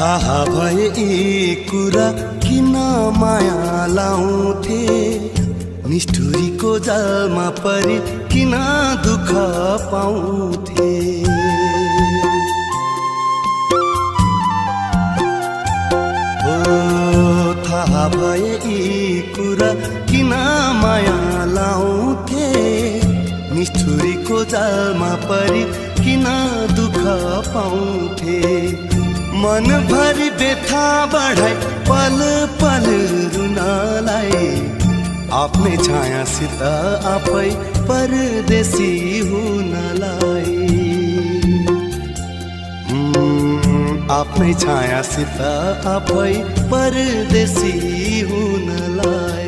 थाहा भए यी कुरा किन माया लाउँथे, निष्ठुरीको जालमा परी किन दुःख पाउँथे। थाहा भए यी कुरा किन माया लाउँथे, निष्ठुरीको जालमा परी किन दुःख पाउँथे। मनभरि व्यथा बढाई पल पल रुनलाई, आफ्नै छायासित आफै परदेशी हुनलाई। आफ्नै छायासित आफै परदेशी हुनलाई।